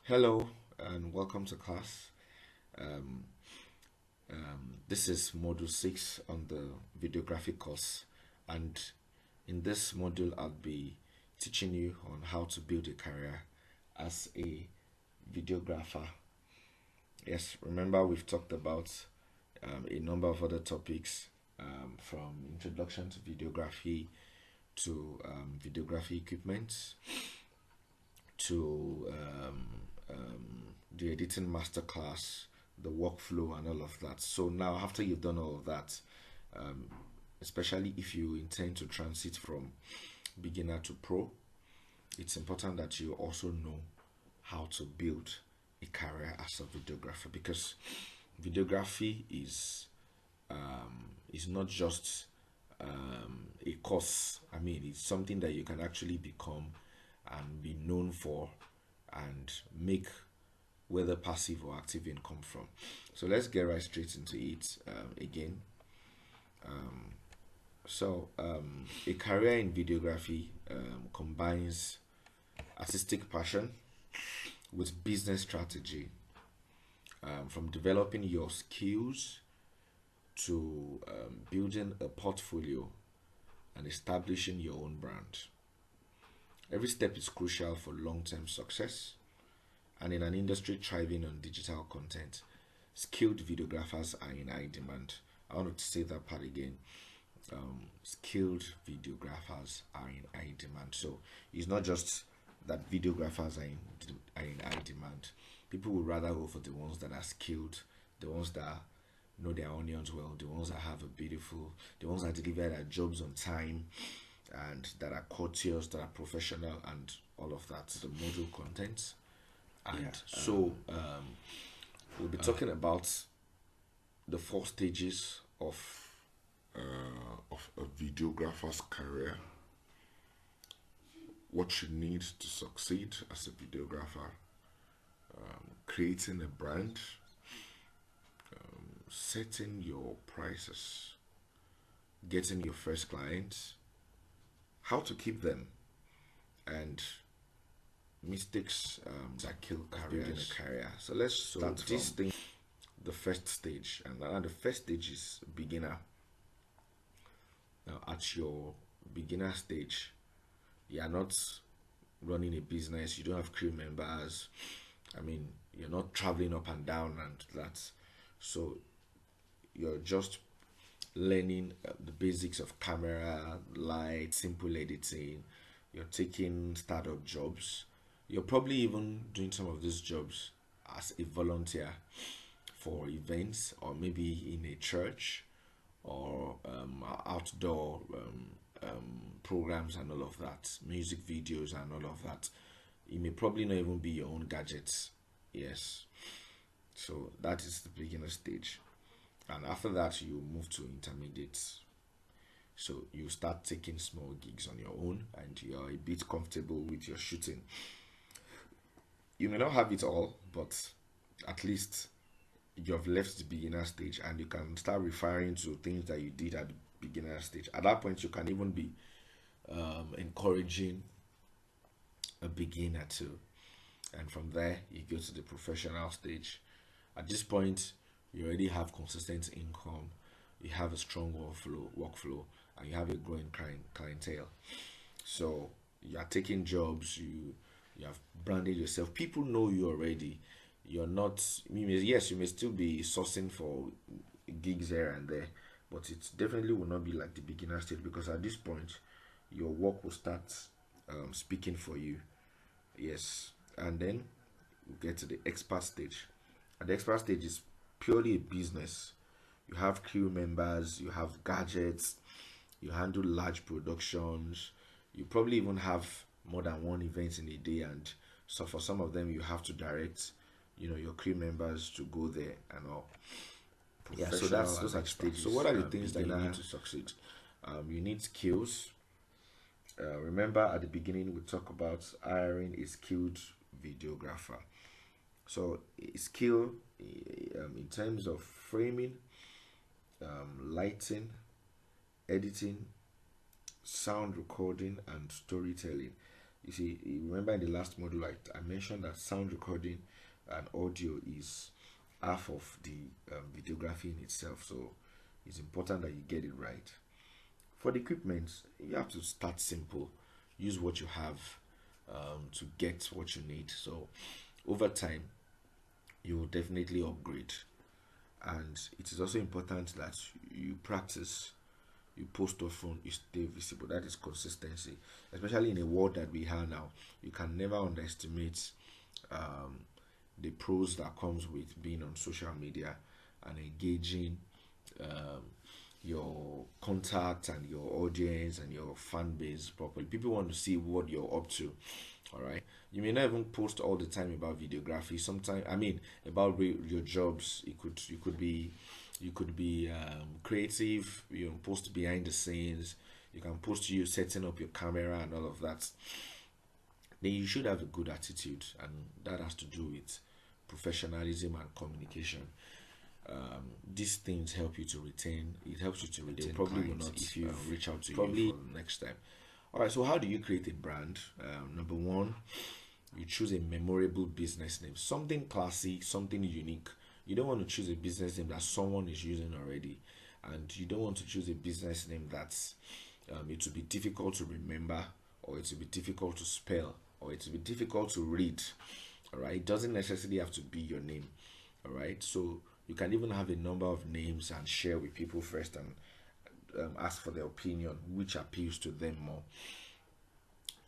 Hello and welcome to class. Um, this is module 6 on the videography course, and in this module, I'll be teaching you on how to build a career as a videographer. Yes, remember we've talked about a number of other topics from introduction to videography to videography equipment to the editing masterclass, the workflow, and all of that. So now, after you've done all of that, um, especially if you intend to transit from beginner to pro, it's important that you also know how to build a career as a videographer, because videography is not just a course. I mean, it's something that you can actually become and be known for and make whether passive or active income from. So let's get right straight into it again. A career in videography combines artistic passion with business strategy, from developing your skills to building a portfolio and establishing your own brand. Every step is crucial for long-term success, and in an industry thriving on digital content, skilled videographers are in high demand. I want to say that part again. Skilled videographers are in high demand. So it's not just that videographers are in high demand. People would rather go for the ones that are skilled, the ones that know their onions well, the ones that have a beautiful, the ones that deliver their jobs on time, and that are courteous, that are professional, and all of that. The module content. And we'll be talking about the 4 stages of a videographer's career, what you need to succeed as a videographer, creating a brand, setting your prices, getting your first clients, how to keep them, and mistakes that kill careers. Building a career. So let's start this thing. The first stage, and the first stage is beginner. Now, at your beginner stage, you are not running a business. You don't have crew members. I mean, you're not traveling up and down and that. So you're just learning the basics of camera, light, simple editing. You're taking startup jobs. You're probably even doing some of these jobs as a volunteer for events, or maybe in a church, or outdoor programs and all of that, music videos and all of that. It may probably not even be your own gadgets. Yes. So that is the beginner stage. And after that, you move to intermediate. So you start taking small gigs on your own, and you're a bit comfortable with your shooting. You may not have it all, but at least you have left the beginner stage, and you can start referring to things that you did at the beginner stage. At that point, you can even be encouraging a beginner too. And from there, you go to the professional stage. At this point, you already have consistent income, you have a strong workflow, and you have a growing clientele. So you are taking jobs, you have branded yourself. People know you already. You're not. Yes, you may still be sourcing for gigs here and there, but it definitely will not be like the beginner stage, because at this point, your work will start speaking for you. Yes, and then we get to the expert stage. And the expert stage is purely a business. You have crew members, you have gadgets, you handle large productions, you probably even have more than one event in a day, and so for some of them you have to direct, your crew members to go there and all. Yeah, so those are stages. So what are the things that you need to succeed? You need skills. Remember, at the beginning we talked about hiring a skilled videographer. So a skill in terms of framing, lighting, editing, sound recording, and storytelling. You see, you remember in the last module I mentioned that sound recording and audio is half of the videography in itself, so it's important that you get it right. For the equipment, you have to start simple, use what you have to get what you need. So over time you will definitely upgrade, and it is also important that you practice, you post often, you stay visible. That is consistency, especially in a world that we have now. You can never underestimate um, the pros that comes with being on social media and engaging um, your contact and your audience and your fan base properly. People want to see what you're up to. All right, you may not even post all the time about videography. Sometimes, I mean, about your jobs. You could be creative. You know, post behind the scenes. You can post you setting up your camera and all of that. Then you should have a good attitude, and that has to do with professionalism and communication. These things help you to retain. It helps you to retain. They probably will not if you reach out to probably you for the next time. All right. So how do you create a brand? Number one, you choose a memorable business name, something classy, something unique. You don't want to choose a business name that someone is using already, and you don't want to choose a business name that's it will be difficult to remember, or it will be difficult to spell, or it will be difficult to read. All right, it doesn't necessarily have to be your name. All right, so you can even have a number of names and share with people first, and ask for their opinion, which appeals to them more.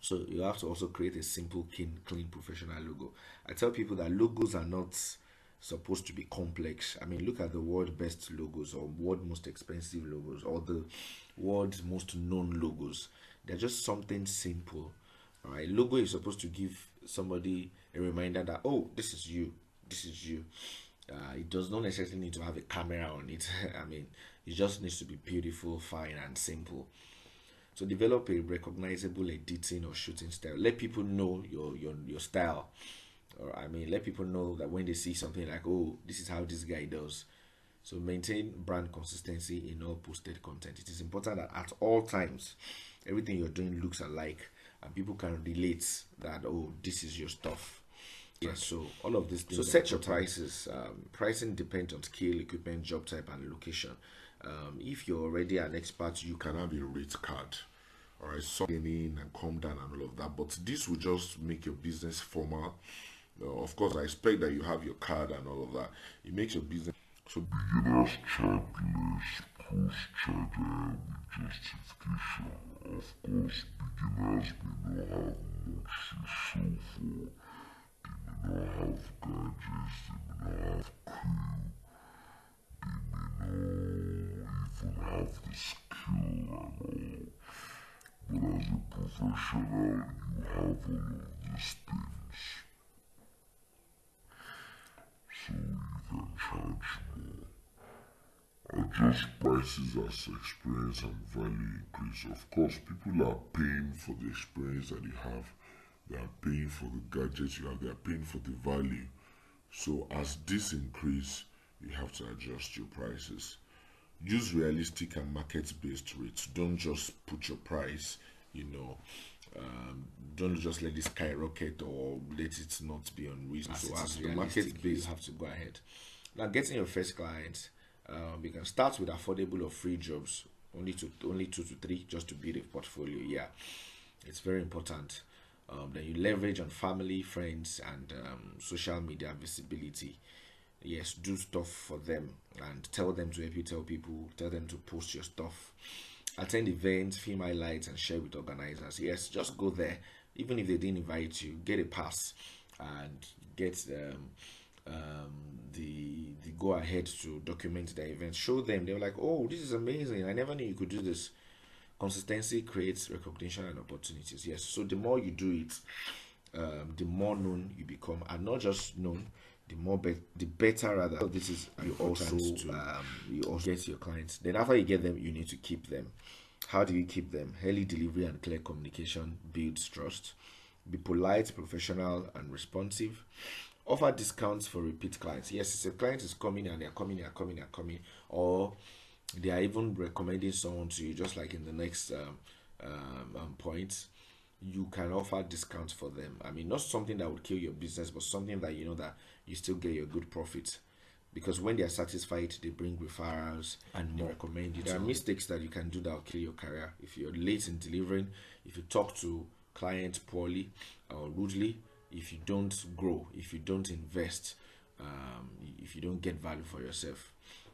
So you have to also create a simple, clean professional logo. I tell people that logos are not supposed to be complex. I mean, look at the world best logos, or world most expensive logos, or the world's most known logos. They're just something simple. All right, logo is supposed to give somebody a reminder that, oh, this is you, this is you. It does not necessarily need to have a camera on it. I mean, it just needs to be beautiful, fine, and simple. So develop a recognizable editing or shooting style. Let people know your style. Or I mean, let people know that when they see something like, oh, this is how this guy does. So maintain brand consistency in all posted content. It is important that at all times, everything you're doing looks alike, and people can relate that, oh, this is your stuff. Yes, so all of these things. So set your prices. Pricing depends on skill, equipment, job type, and location. If you're already an expert, you can have a rate card. All right, so in and come down and all of that. But this will just make your business formal. Of course, I expect that you have your card and all of that. It makes your business. So beginners charge less, pros charge with justification. Of course, beginners may not have much to show for. They may not have gadgets, they may not have crew, they may not even have the skill and all. But as a professional, you have all of these things. So you can charge more. Adjust prices as experience and value increase. Of course, people are paying for the experience that you have. They are paying for the gadgets you have. They are paying for the value. So as this increase, you have to adjust your prices. Use realistic and market-based rates. Don't just put your price, don't just let it skyrocket or let it not be unreasonable. So as the market base, you have to go ahead. Now, getting your first client, you can start with affordable or free jobs, only 2 to 3, just to build a portfolio. Yeah, it's very important. Then you leverage on family, friends, and social media visibility. Yes, do stuff for them and tell them to help you tell people, tell them to post your stuff. Attend events, film highlights, and share with organizers. Yes, just go there. Even if they didn't invite you, get a pass and get the go ahead to document the event. Show them. They're like, oh, this is amazing. I never knew you could do this. Consistency creates recognition and opportunities. Yes, so the more you do it, the more known you become, and not just known, the better rather. So this is you also get your clients. Then after you get them, you need to keep them. How do you keep them? Early delivery and clear communication builds trust. Be polite, professional, and responsive. Offer discounts for repeat clients. Yes, if a client is coming and they're coming, or they are even recommending someone to you, just like in the next point. you can offer discounts for them. I mean, not something that would kill your business, but something that you know that you still get your good profits. Because when they are satisfied, they bring referrals and more. Recommend you. There are mistakes that you can do that will kill your career. If you're late in delivering, if you talk to clients poorly or rudely, if you don't grow, if you don't invest, if you don't get value for yourself,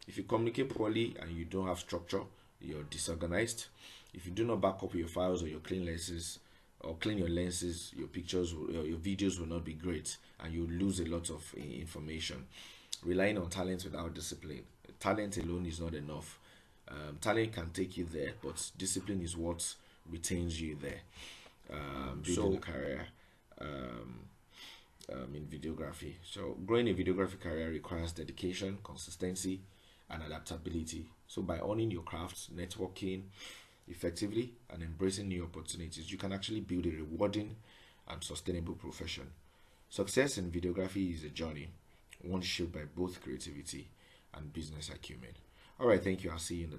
if you communicate poorly and you don't have structure, you're disorganized. If you do not back up your files or your clean lenses or clean your lenses, your pictures, your videos will not be great, and you lose a lot of information. Relying on talent without discipline. Talent alone is not enough. Talent can take you there, but discipline is what retains you there. Building a career in videography. So growing a videography career requires dedication, consistency, and adaptability. So by owning your craft, networking effectively, and embracing new opportunities, you can actually build a rewarding and sustainable profession. Success in videography is a journey, one shaped by both creativity and business acumen. All right, thank you. I'll see you in the